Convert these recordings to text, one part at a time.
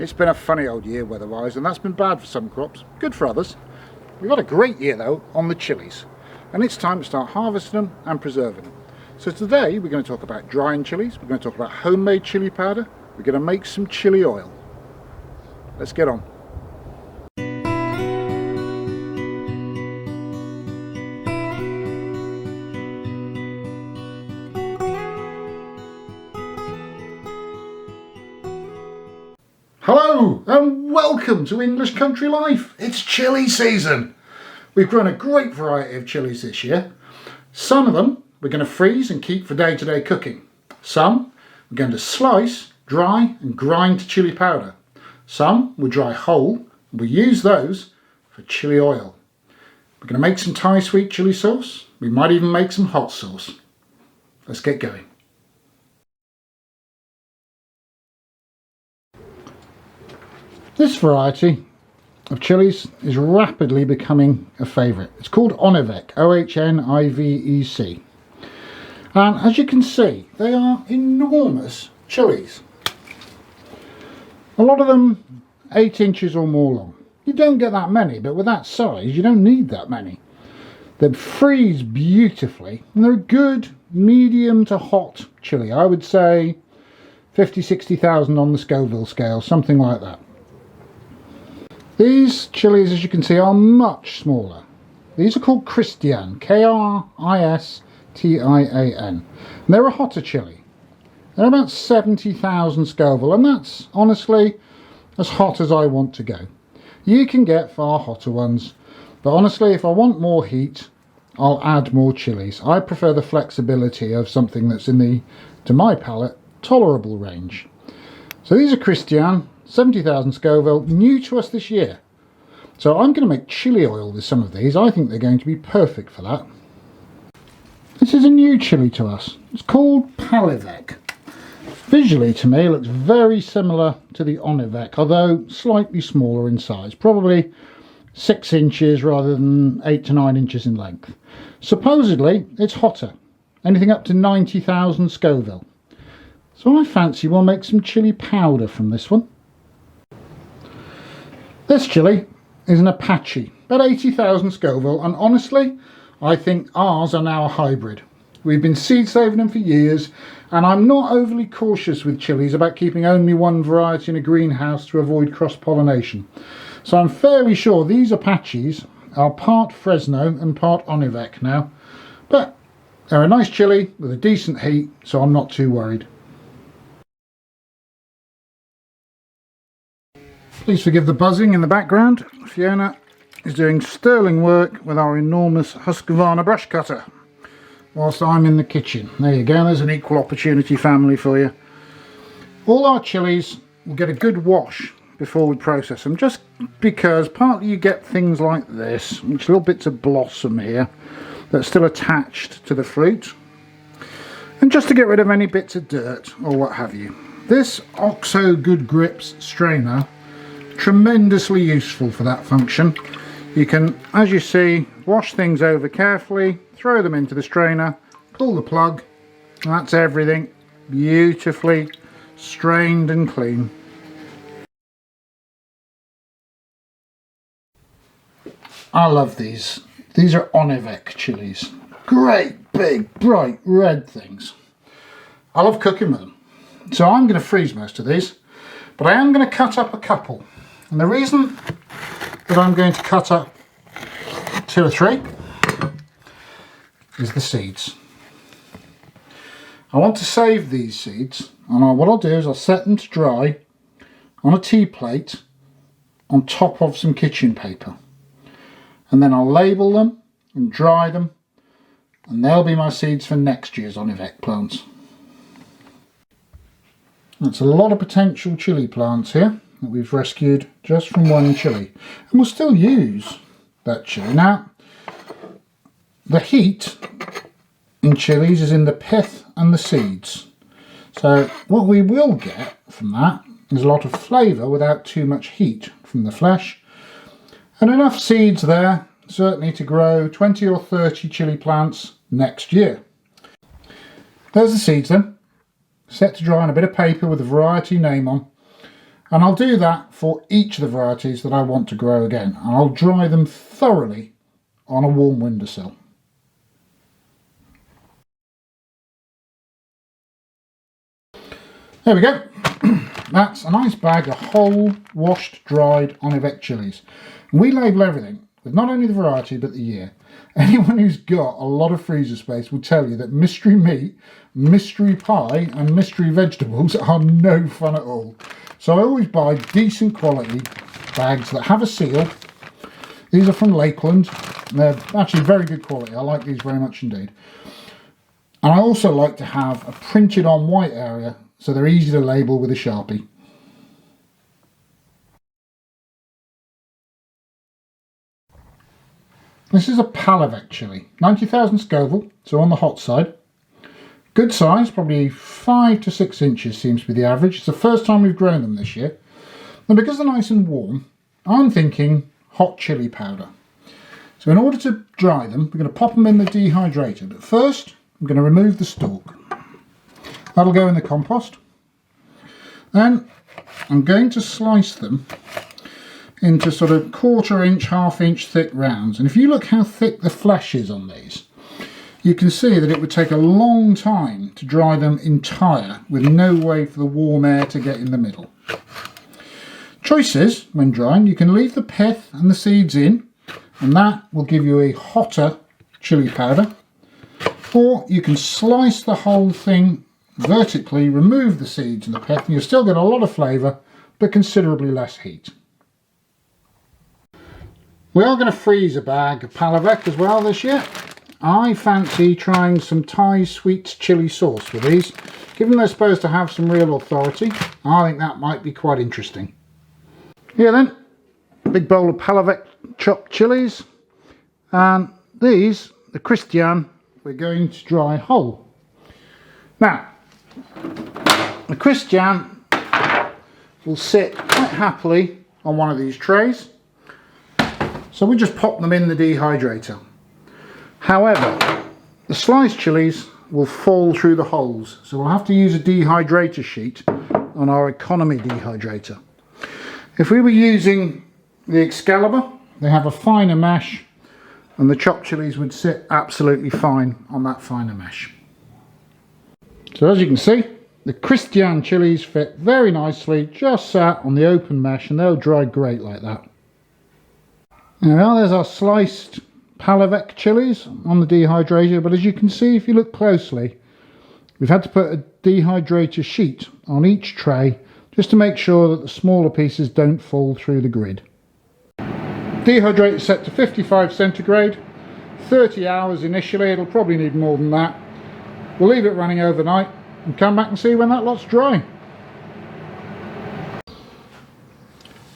It's been a funny old year weather-wise, and that's been bad for some crops, good for others. We've had a great year though on the chilies, and it's time to start harvesting them and preserving them. So today we're going to talk about drying chilies, we're going to talk about homemade chili powder, we're going to make some chili oil. Let's get on. Hello and welcome to English Country Life. It's chili season. We've grown a great variety of chilies this year. Some of them we're going to freeze and keep for day-to-day cooking. Some we're going to slice, dry and grind to chili powder. Some we dry whole and we use those for chili oil. We're going to make some Thai sweet chili sauce. We might even make some hot sauce. Let's get going. This variety of chilies is rapidly becoming a favourite. It's called Onivec, O-H-N-I-V-E-C. And as you can see, they are enormous chilies. A lot of them 8 inches or more long. You don't get that many, but with that size, you don't need that many. They freeze beautifully, and they're a good medium to hot chili. I would say 50,000-60,000 on the Scoville scale, something like that. These chilies, as you can see, are much smaller. These are called Christian, K-R-I-S-T-I-A-N. And they're a hotter chili. They're about 70,000 Scoville, and that's honestly as hot as I want to go. You can get far hotter ones, but honestly, if I want more heat, I'll add more chilies. I prefer the flexibility of something that's in the, to my palate, tolerable range. So these are Christian. 70,000 Scoville, new to us this year. So I'm going to make chili oil with some of these. I think they're going to be perfect for that. This is a new chili to us. It's called Palivec. Visually to me it looks very similar to the Onivec, although slightly smaller in size. Probably 6 inches rather than 8 to 9 inches in length. Supposedly it's hotter, anything up to 90,000 Scoville. So I fancy we'll make some chili powder from this one. This chili is an Apache, about 80,000 Scoville, and honestly, I think ours are now a hybrid. We've been seed saving them for years, and I'm not overly cautious with chilies about keeping only one variety in a greenhouse to avoid cross-pollination. So I'm fairly sure these Apaches are part Fresno and part Onivec now, but they're a nice chili with a decent heat, so I'm not too worried. Please forgive the buzzing in the background. Fiona is doing sterling work with our enormous Husqvarna brush cutter whilst I'm in the kitchen. There you go, there's an equal opportunity family for you. All our chilies will get a good wash before we process them, just because partly you get things like this, which little bits of blossom here that's still attached to the fruit, and just to get rid of any bits of dirt or what have you. This OXO Good Grips strainer, tremendously useful for that function. You can, as you see, wash things over carefully, throw them into the strainer, pull the plug, and that's everything beautifully strained and clean. I love these. These are Onivec chilies. Great big bright red things. I love cooking with them. So I'm going to freeze most of these, but I am going to cut up a couple. And the reason that I'm going to cut up 2 or 3 is the seeds. I want to save these seeds, and what I'll do is I'll set them to dry on a tea plate on top of some kitchen paper. And then I'll label them and dry them, and they'll be my seeds for next year's Onivec plants. That's a lot of potential chili plants here that we've rescued just from one chili, and we'll still use that chili. Now, the heat in chilies is in the pith and the seeds, so what we will get from that is a lot of flavour without too much heat from the flesh, and enough seeds there certainly to grow 20 or 30 chili plants next year. There's the seeds then, set to dry on a bit of paper with a variety name on. And I'll do that for each of the varieties that I want to grow again. And I'll dry them thoroughly on a warm windowsill. There we go. That's a nice bag of whole, washed, dried Onivet chilies. And we label everything with not only the variety but the year. Anyone who's got a lot of freezer space will tell you that mystery meat, mystery pie and mystery vegetables are no fun at all. So I always buy decent quality bags that have a seal. These are from Lakeland. They're actually very good quality. I like these very much indeed. And I also like to have a printed on white area so they're easy to label with a Sharpie. This is a Palavet chilli, 90,000 Scoville, so on the hot side. Good size, probably 5 to 6 inches seems to be the average. It's the first time we've grown them this year. And because they're nice and warm, I'm thinking hot chilli powder. So in order to dry them, we're going to pop them in the dehydrator. But first, I'm going to remove the stalk. That'll go in the compost. Then I'm going to slice them into sort of 1/4 inch, 1/2 inch thick rounds. And if you look how thick the flesh is on these, you can see that it would take a long time to dry them entire with no way for the warm air to get in the middle. Choices when drying, you can leave the pith and the seeds in, and that will give you a hotter chilli powder. Or you can slice the whole thing vertically, remove the seeds and the pith, and you'll still get a lot of flavour but considerably less heat. We are going to freeze a bag of Palavet as well this year. I fancy trying some Thai sweet chilli sauce with these. Given they're supposed to have some real authority, I think that might be quite interesting. Here then, big bowl of Palavet chopped chilies, and these, the Christian, we're going to dry whole. Now, the Christian will sit quite happily on one of these trays. So we just pop them in the dehydrator. However, the sliced chilies will fall through the holes, so we'll have to use a dehydrator sheet on our economy dehydrator. If we were using the Excalibur, they have a finer mesh, and the chopped chilies would sit absolutely fine on that finer mesh. So as you can see, the Christian chilies fit very nicely, just sat on the open mesh, and they'll dry great like that. Now there's our sliced Palavet chilies on the dehydrator, but as you can see, if you look closely, we've had to put a dehydrator sheet on each tray just to make sure that the smaller pieces don't fall through the grid. Dehydrator set to 55 centigrade, 30 hours initially. It'll probably need more than that. We'll leave it running overnight and come back and see when that lot's dry.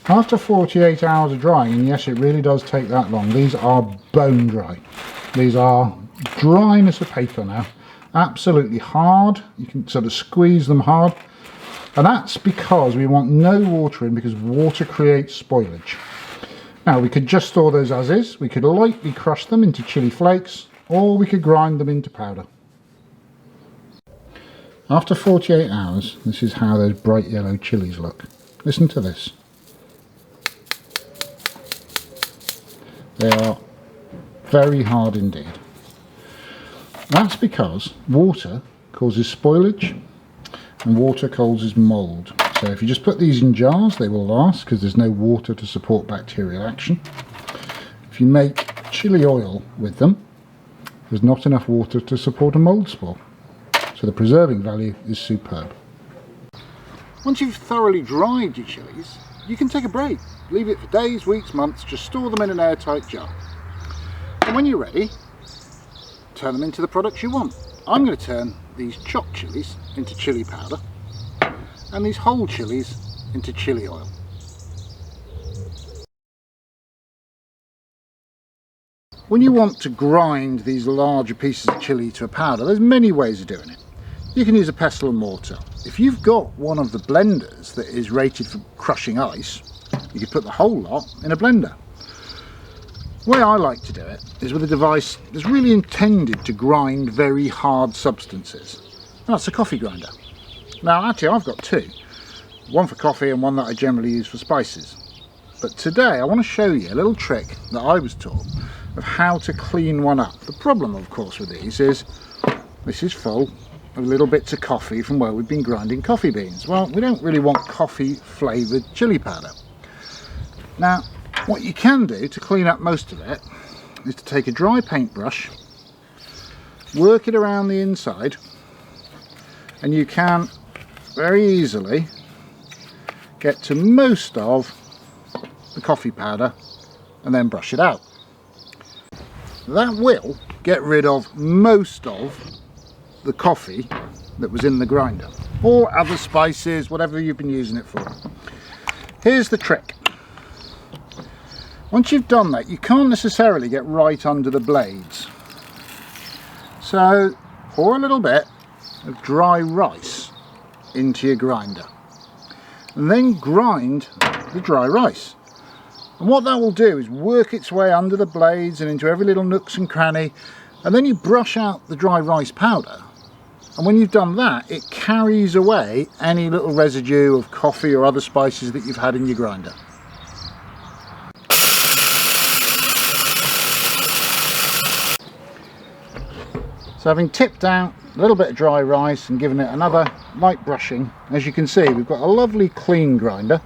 After 48 hours of drying, and yes, it really does take that long, these are bone dry. These are dryness of paper now. Absolutely hard. You can sort of squeeze them hard. And that's because we want no water in, because water creates spoilage. Now, we could just store those as is. We could lightly crush them into chilli flakes, or we could grind them into powder. After 48 hours, this is how those bright yellow chilies look. Listen to this. They are very hard indeed. That's because water causes spoilage and water causes mould. So if you just put these in jars, they will last because there's no water to support bacterial action. If you make chili oil with them, there's not enough water to support a mould spore. So the preserving value is superb. Once you've thoroughly dried your chilies, you can take a break. Leave it for days, weeks, months, just store them in an airtight jar. And when you're ready, turn them into the products you want. I'm going to turn these chopped chilies into chilli powder and these whole chilies into chilli oil. When you want to grind these larger pieces of chilli to a powder, there's many ways of doing it. You can use a pestle and mortar. If you've got one of the blenders that is rated for crushing ice, you could put the whole lot in a blender. The way I like to do it is with a device that's really intended to grind very hard substances. That's a coffee grinder. Now actually I've got two. one for coffee and one that I generally use for spices. But today I want to show you a little trick that I was taught of how to clean one up. The problem, of course, with these is this is full of little bits of coffee from where we've been grinding coffee beans. Well, we don't really want coffee flavoured chili powder. Now, what you can do to clean up most of it is to take a dry paintbrush, work it around the inside, and you can very easily get to most of the coffee powder and then brush it out. That will get rid of most of the coffee that was in the grinder, or other spices, whatever you've been using it for. Here's the trick. Once you've done that, you can't necessarily get right under the blades. So pour a little bit of dry rice into your grinder and then grind the dry rice. And what that will do is work its way under the blades and into every little nooks and cranny, and then you brush out the dry rice powder. And when you've done that, it carries away any little residue of coffee or other spices that you've had in your grinder. So having tipped out a little bit of dry rice and given it another light brushing, as you can see, we've got a lovely clean grinder.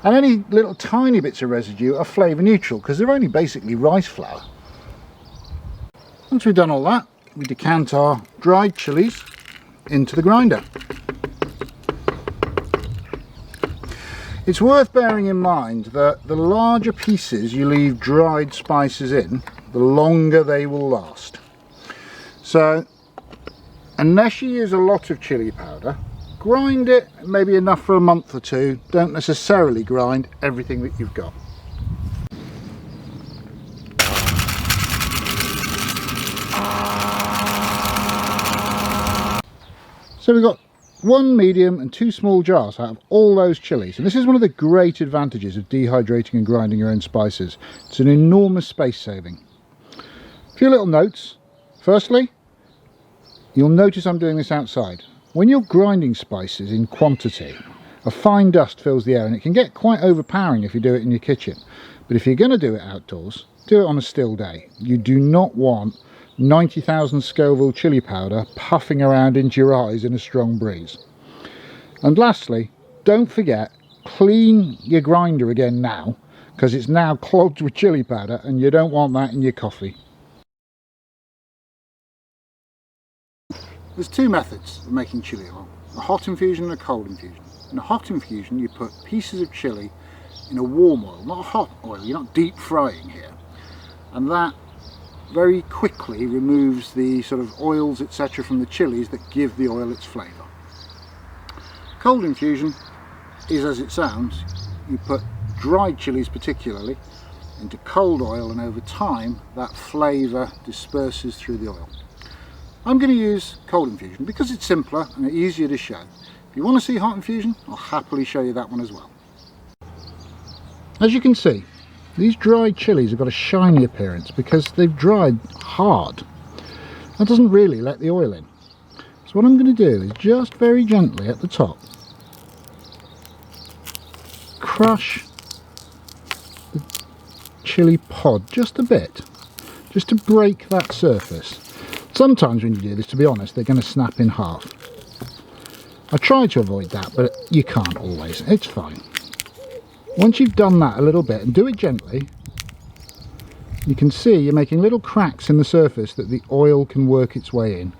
And any little tiny bits of residue are flavour neutral because they're only basically rice flour. Once we've done all that, we decant our dried chilies into the grinder. It's worth bearing in mind that the larger pieces you leave dried spices in, the longer they will last. So unless you use a lot of chili powder, grind it maybe enough for a month or two. Don't necessarily grind everything that you've got. So we've got one medium and two small jars out of all those chilies, and this is one of the great advantages of dehydrating and grinding your own spices. It's an enormous space saving. A few little notes. Firstly, you'll notice I'm doing this outside. When you're grinding spices in quantity, a fine dust fills the air and it can get quite overpowering if you do it in your kitchen. But if you're going to do it outdoors, do it on a still day. You do not want 90,000 Scoville chili powder puffing around into your eyes in a strong breeze. And lastly, don't forget, clean your grinder again now, because it's now clogged with chili powder and you don't want that in your coffee. There's two methods of making chili oil, a hot infusion and a cold infusion. In a hot infusion you put pieces of chili in a warm oil, not a hot oil, you're not deep frying here, and that very quickly removes the sort of oils etc. from the chilies that give the oil its flavour. Cold infusion is as it sounds. You put dried chilies particularly into cold oil and over time that flavour disperses through the oil. I'm going to use cold infusion because it's simpler and easier to show. If you want to see hot infusion, I'll happily show you that one as well. As you can see, these dried chilies have got a shiny appearance because they've dried hard. That doesn't really let the oil in. So what I'm going to do is just very gently at the top crush the chili pod just a bit, just to break that surface. Sometimes when you do this, to be honest, they're going to snap in half. I try to avoid that, but you can't always. It's fine. Once you've done that a little bit, and do it gently, you can see you're making little cracks in the surface that the oil can work its way in.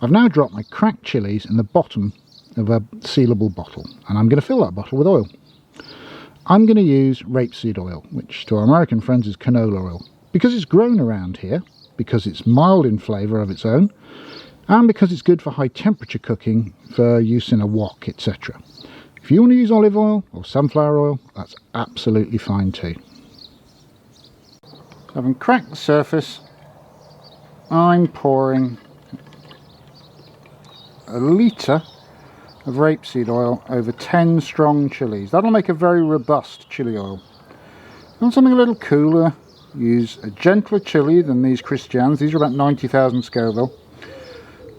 I've now dropped my cracked chilies in the bottom of a sealable bottle, and I'm going to fill that bottle with oil. I'm going to use rapeseed oil, which to our American friends is canola oil. Because it's grown around here, because it's mild in flavour of its own, and because it's good for high temperature cooking for use in a wok, etc. If you want to use olive oil or sunflower oil, that's absolutely fine too. Having cracked the surface, I'm pouring a litre of rapeseed oil over 10 strong chilies. That'll make a very robust chili oil. If you want something a little cooler, use a gentler chili than these Christians. These are about 90,000 Scoville,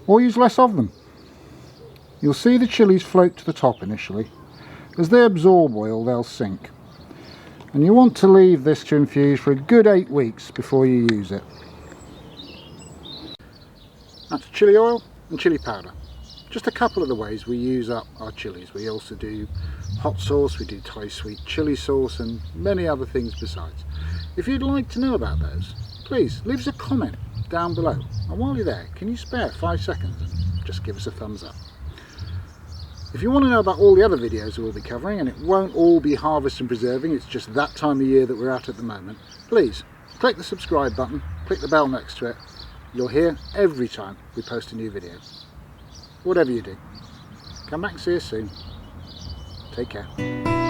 or use less of them. You'll see the chilies float to the top initially. As they absorb oil, they'll sink. And you want to leave this to infuse for a good 8 weeks before you use it. That's chili oil and chili powder. Just a couple of the ways we use up our chilies. We also do hot sauce, we do Thai sweet chili sauce and many other things besides. If you'd like to know about those, please leave us a comment down below. And while you're there, can you spare 5 seconds and just give us a thumbs up? If you want to know about all the other videos we'll be covering, and it won't all be harvest and preserving, it's just that time of year that we're at the moment, please click the subscribe button, click the bell next to it. You'll hear every time we post a new video. Whatever you do, come back and see us soon. Take care.